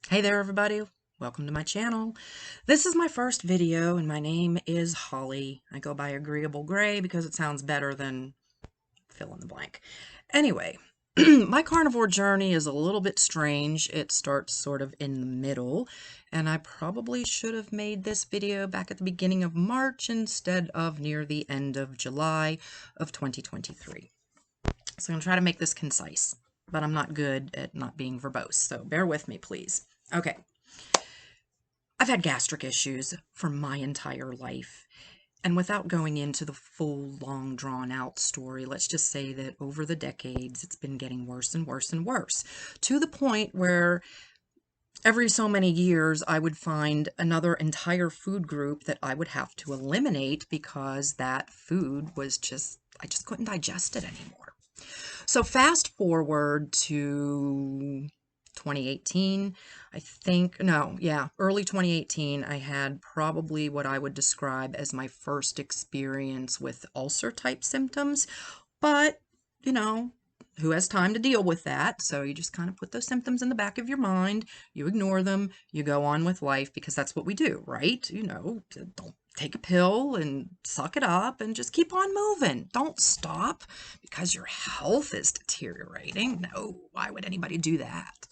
Hey there everybody, welcome to my channel. This is my first video and my name is Holly. I go by Agreeable Gray because it sounds better than fill in the blank. Anyway, my carnivore journey is a little bit strange. It starts sort of in the middle, and I probably should have made this video back at the beginning of March instead of near the end of July of 2023. So I'm going to try to make this concise, but I'm not good at not being verbose, so bear with me please. Okay. I've had gastric issues for my entire life. And without going into the full, long, drawn-out story, let's just say that over the decades, it's been getting worse and worse and worse, to the point where every so many years, I would find another entire food group that I would have to eliminate because that food was I just couldn't digest it anymore. So fast forward to 2018, I think, no, yeah, early 2018, I had probably what I would describe as my first experience with ulcer type symptoms. But, you know, who has time to deal with that? So you just kind of put those symptoms in the back of your mind, you ignore them, you go on with life because that's what we do, right? You know, don't take a pill and suck it up and just keep on moving. Don't stop because your health is deteriorating. No, why would anybody do that?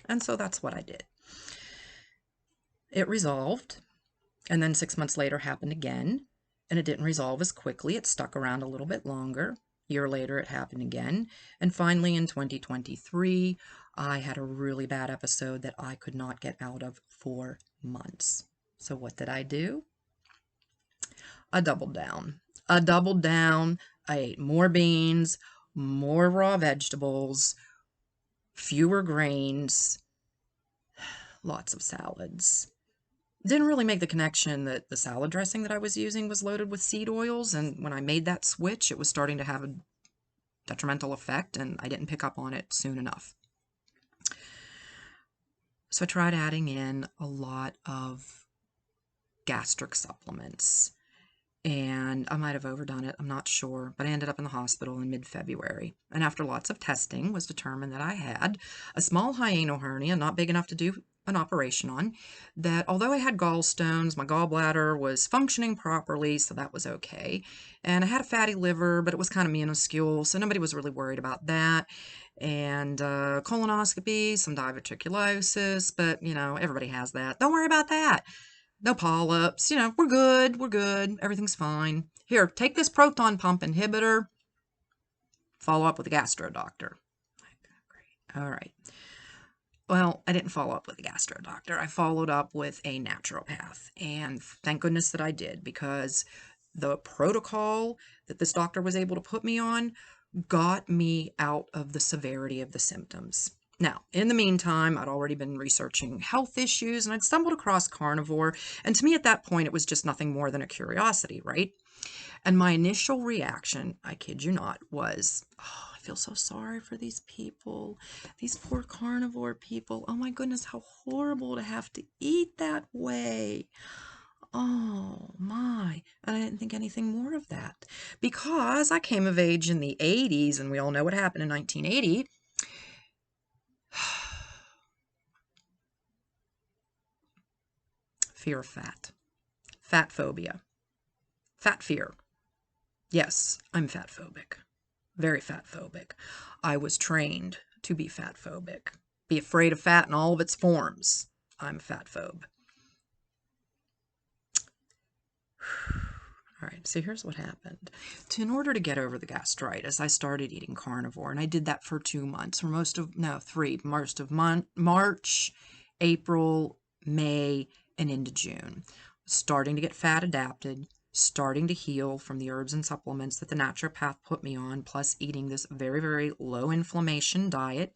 And so that's what I did. It resolved, and then 6 months later happened again, and it didn't resolve as quickly. It stuck around a little bit longer. A year later, it happened again. And finally, in 2023, I had a really bad episode that I could not get out of for months. So what did I do? I doubled down. I doubled down. I ate more beans, more raw vegetables, fewer grains, lots of salads. Didn't really make the connection that the salad dressing that I was using was loaded with seed oils, and when I made that switch, it was starting to have a detrimental effect, and I didn't pick up on it soon enough. So I tried adding in a lot of gastric supplements, and I might have overdone it, I'm not sure, but I ended up in the hospital in mid-February, and after lots of testing, was determined that I had a small hiatal hernia, not big enough to do an operation on, that although I had gallstones, my gallbladder was functioning properly, so that was okay. And I had a fatty liver, but it was kind of minuscule, so nobody was really worried about that. And colonoscopy, some diverticulosis, but you know, everybody has that. Don't worry about that. No polyps, you know, we're good, everything's fine. Here, take this proton pump inhibitor, follow up with a gastro doctor. Great. All right. Well, I didn't follow up with a gastro doctor. I followed up with a naturopath, and thank goodness that I did, because the protocol that this doctor was able to put me on got me out of the severity of the symptoms. Now, in the meantime, I'd already been researching health issues, and I'd stumbled across carnivore, and to me at that point, it was just nothing more than a curiosity, right? And my initial reaction, I kid you not, was, oh, I feel so sorry for these people, these poor carnivore people. Oh my goodness, how horrible to have to eat that way. Oh my. And I didn't think anything more of that because I came of age in the 80s, and we all know what happened in 1980. Fear of fat, fat phobia, fat fear. Yes, I'm fat phobic. Very fat phobic. I was trained to be fat phobic. Be afraid of fat in all of its forms. I'm a fat phobe. All right, so here's what happened. In order to get over the gastritis, I started eating carnivore, and I did that for 2 months, for most of March, April, May, and into June. Starting to get fat adapted, starting to heal from the herbs and supplements that the naturopath put me on, plus eating this very, very low inflammation diet.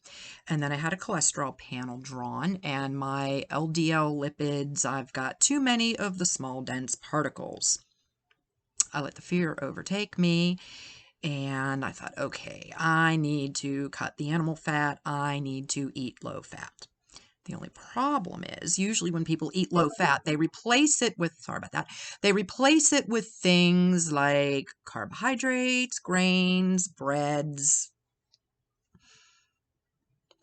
And then I had a cholesterol panel drawn, and my LDL lipids, I've got too many of the small, dense particles. I let the fear overtake me, and I thought, okay, I need to cut the animal fat. I need to eat low fat. The only problem is, usually when people eat low fat, they replace it with, sorry about that, they replace it with things like carbohydrates, grains, breads,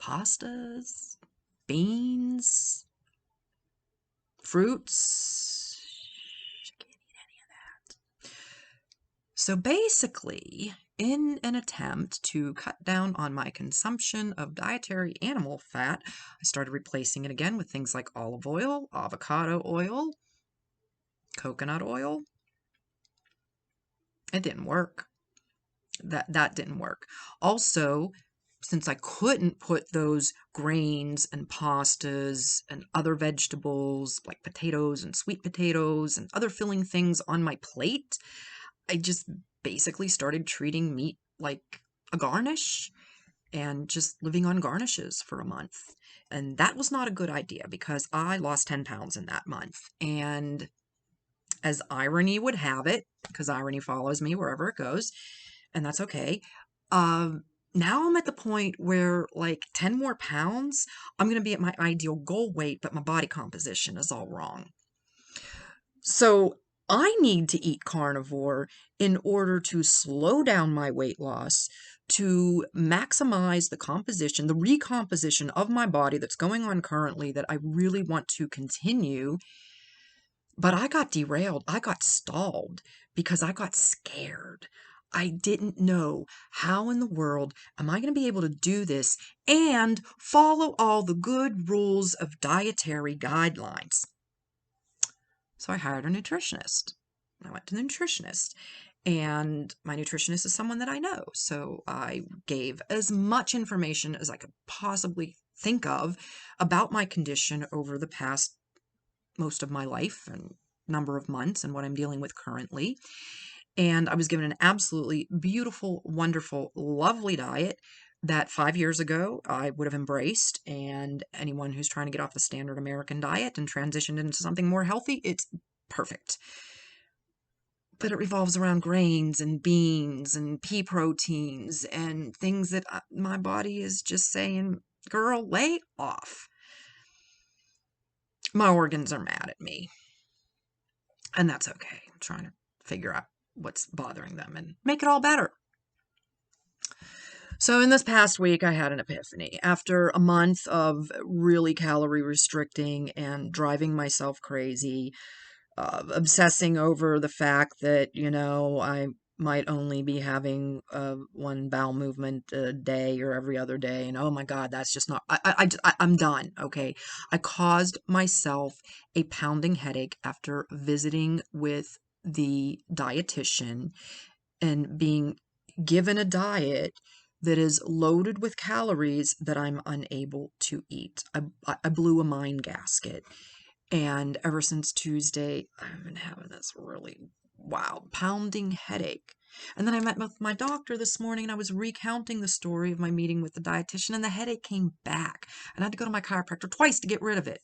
pastas. beans, fruits. I can't eat any of that. So basically, in an attempt to cut down on my consumption of dietary animal fat, I started replacing it again with things like olive oil, avocado oil, coconut oil. It didn't work. That didn't work. Also, since I couldn't put those grains and pastas and other vegetables like potatoes and sweet potatoes and other filling things on my plate, I just basically started treating meat like a garnish and just living on garnishes for a month. And that was not a good idea because I lost 10 pounds in that month. And as irony would have it, because irony follows me wherever it goes, and that's okay. Now I'm at the point where like 10 more pounds, I'm going to be at my ideal goal weight, but my body composition is all wrong. So I need to eat carnivore in order to slow down my weight loss, to maximize the composition, the recomposition of my body that's going on currently that I really want to continue. But I got derailed. I got stalled because I got scared. I didn't know how in the world am I going to be able to do this and follow all the good rules of dietary guidelines. So I hired a nutritionist. I went to the nutritionist, and my nutritionist is someone that I know. So I gave as much information as I could possibly think of about my condition over the past most of my life and number of months and what I'm dealing with currently. And I was given an absolutely beautiful, wonderful, lovely diet that 5 years ago I would have embraced. And anyone who's trying to get off the standard American diet and transition into something more healthy, it's perfect. But it revolves around grains and beans and pea proteins and things that my body is just saying, girl, lay off. My organs are mad at me. And that's okay. I'm trying to figure out what's bothering them and make it all better. So in this past week, I had an epiphany. After a month of really calorie restricting and driving myself crazy, obsessing over the fact that, I might only be having one bowel movement a day or every other day. And oh my God, that's just not, I'm done. Okay. I caused myself a pounding headache after visiting with the dietitian and being given a diet that is loaded with calories that I'm unable to eat. I blew a mind gasket. And ever since Tuesday, I've been having this really wild pounding headache. And then I met with my doctor this morning and I was recounting the story of my meeting with the dietitian and the headache came back. And I had to go to my chiropractor twice to get rid of it.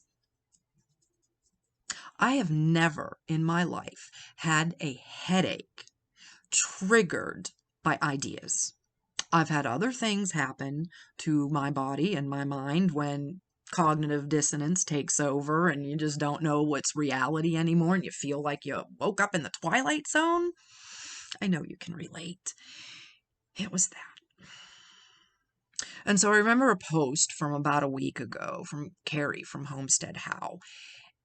I have never in my life had a headache triggered by ideas. I've had other things happen to my body and my mind when cognitive dissonance takes over and you just don't know what's reality anymore and you feel like you woke up in the twilight zone. I know you can relate. It was that. And so I remember a post from about a week ago from Carrie from Homestead How,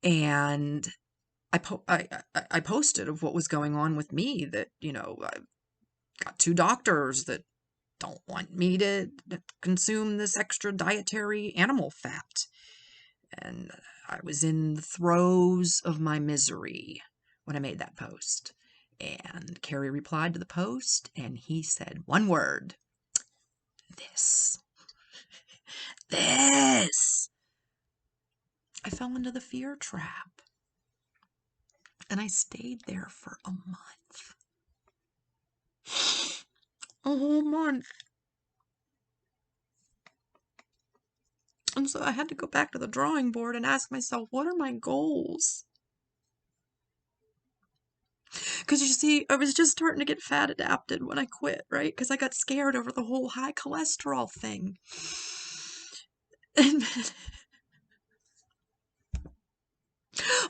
and I posted of what was going on with me, that, I got 2 doctors that don't want me to consume this extra dietary animal fat. And I was in the throes of my misery when I made that post. And Carrie replied to the post, and he said one word: this. This. I fell into the fear trap. And I stayed there for a month. A whole month. And so I had to go back to the drawing board and ask myself, what are my goals? Because you see, I was just starting to get fat adapted when I quit, right? Because I got scared over the whole high cholesterol thing. And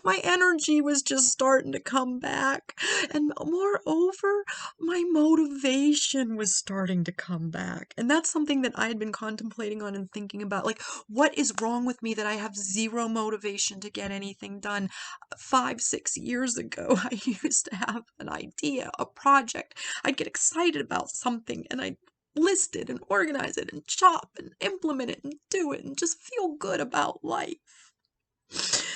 My energy was just starting to come back. And moreover, my motivation was starting to come back. And that's something that I had been contemplating on and thinking about. Like, what is wrong with me that I have zero motivation to get anything done? 5, 6 years ago, I used to have an idea, a project. I'd get excited about something and I'd list it and organize it and chop and implement it and do it and just feel good about life.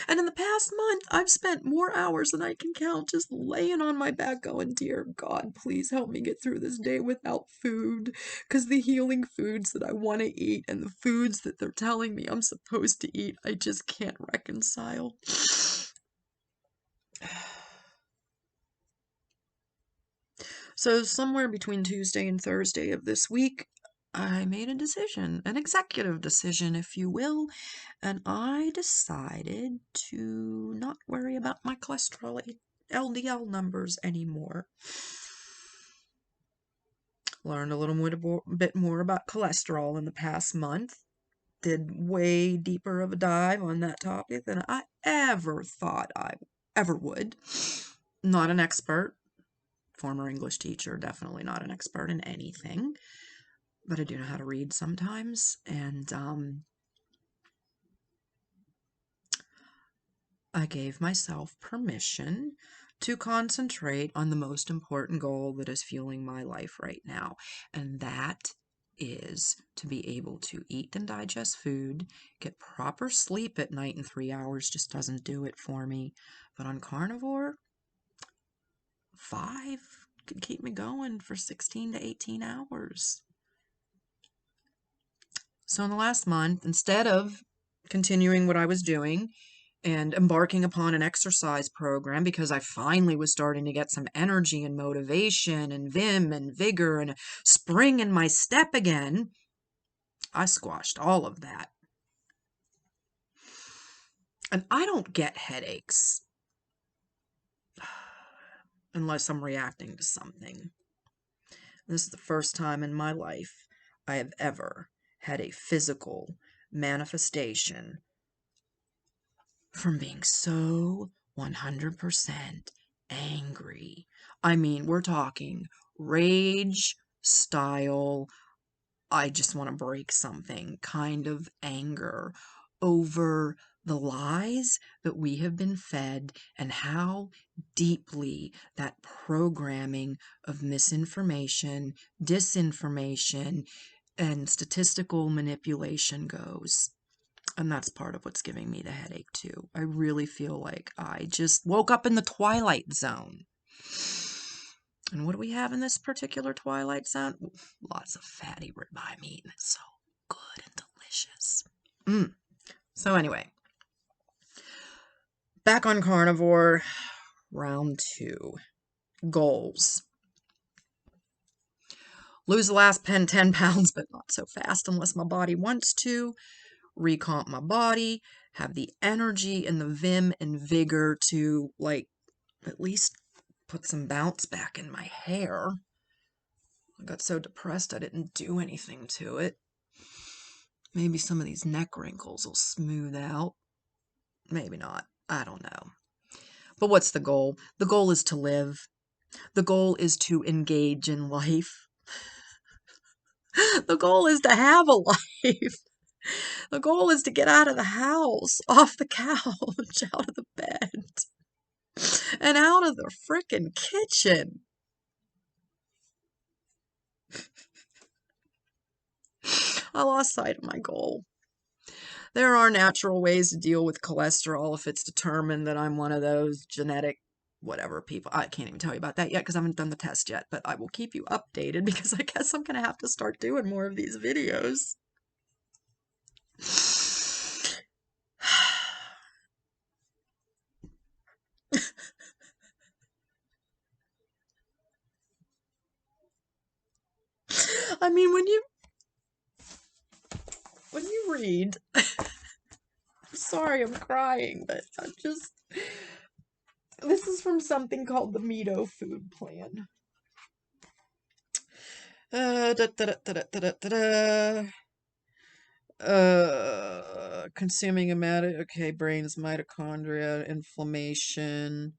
And in the past month, I've spent more hours than I can count just laying on my back going, dear God, please help me get through this day without food. Because the healing foods that I want to eat and the foods that they're telling me I'm supposed to eat, I just can't reconcile. So somewhere between Tuesday and Thursday of this week, I made a decision, an executive decision, if you will, and I decided to not worry about my cholesterol LDL numbers anymore. Learned a little bit more about cholesterol in the past month. Did way deeper of a dive on that topic than I ever thought I ever would. Not an expert. Former English teacher, definitely not an expert in anything. But I do know how to read sometimes, and I gave myself permission to concentrate on the most important goal that is fueling my life right now, and that is to be able to eat and digest food, get proper sleep at night, and 3 hours just doesn't do it for me. But on Carnivore, 5 could keep me going for 16 to 18 hours. So in the last month, instead of continuing what I was doing and embarking upon an exercise program, because I finally was starting to get some energy and motivation and vim and vigor and a spring in my step again, I squashed all of that. And I don't get headaches unless I'm reacting to something. This is the first time in my life I have ever had a physical manifestation from being so 100% angry. I mean, we're talking rage style, I just want to break something kind of anger over the lies that we have been fed and how deeply that programming of misinformation, disinformation, and statistical manipulation goes. And that's part of what's giving me the headache too. I really feel like I just woke up in the twilight zone. And what do we have in this particular twilight zone? Lots of fatty ribeye meat, and it's so good and delicious. So anyway, back on Carnivore, round 2. Goals. Lose the last 10 pounds, but not so fast unless my body wants to. Recomp my body, have the energy and the vim and vigor to, like, at least put some bounce back in my hair. I got so depressed I didn't do anything to it. Maybe some of these neck wrinkles will smooth out. Maybe not. I don't know. But what's the goal? The goal is to live. The goal is to engage in life. The goal is to have a life. The goal is to get out of the house, off the couch, out of the bed, and out of the frickin' kitchen. I lost sight of my goal. There are natural ways to deal with cholesterol if it's determined that I'm one of those genetic whatever people. I can't even tell you about that yet because I haven't done the test yet, but I will keep you updated because I guess I'm going to have to start doing more of these videos. I mean, when you read, I'm sorry I'm crying, but I'm just, this is from something called the Meadow Food Plan. Consuming okay, brain's mitochondria, inflammation.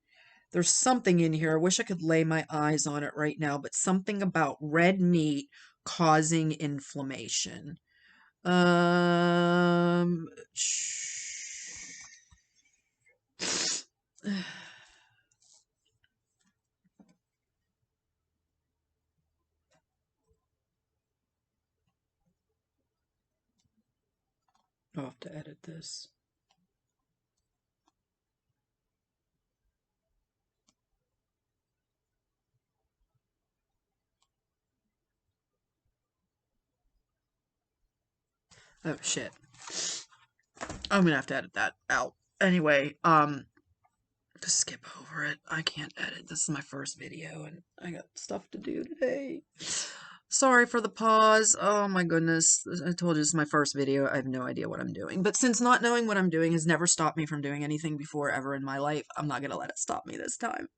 There's something in here. I wish I could lay my eyes on it right now, but something about red meat causing inflammation. Um, I'll have to edit this. Oh shit. I'm gonna have to edit that out. Anyway, just skip over it. I can't edit. This is my first video and I got stuff to do today. Sorry for the pause. Oh my goodness. I told you this is my first video. I have no idea what I'm doing. But since not knowing what I'm doing has never stopped me from doing anything before ever in my life, I'm not gonna let it stop me this time.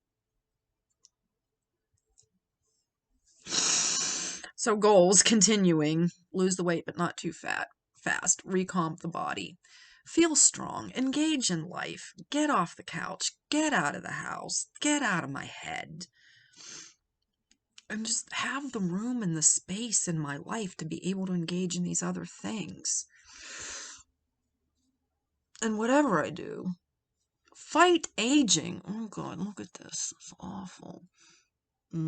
So goals, continuing. Lose the weight but not too fast. Recomp the body. Feel strong. Engage in life. Get off the couch. Get out of the house. Get out of my head. And just have the room and the space in my life to be able to engage in these other things. And whatever I do, fight aging. Oh God, look at this. It's awful. All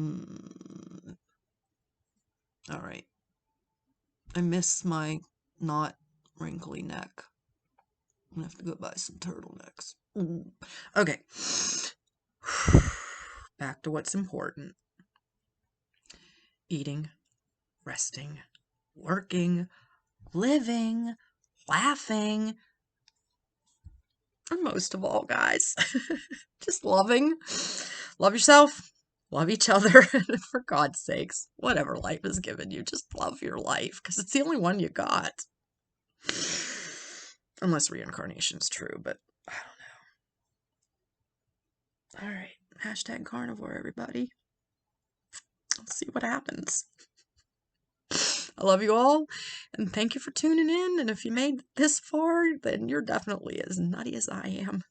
right. I miss my not wrinkly neck. I'm gonna have to go buy some turtlenecks. Okay. Back to what's important. Eating, resting, working, living, laughing, and most of all, guys, just loving. Love yourself, love each other, and for God's sakes, whatever life has given you, just love your life, because it's the only one you got. Unless reincarnation's true, but I don't know. Alright, hashtag carnivore, everybody. Let's see what happens. I love you all, and thank you for tuning in, and if you made this far, then you're definitely as nutty as I am.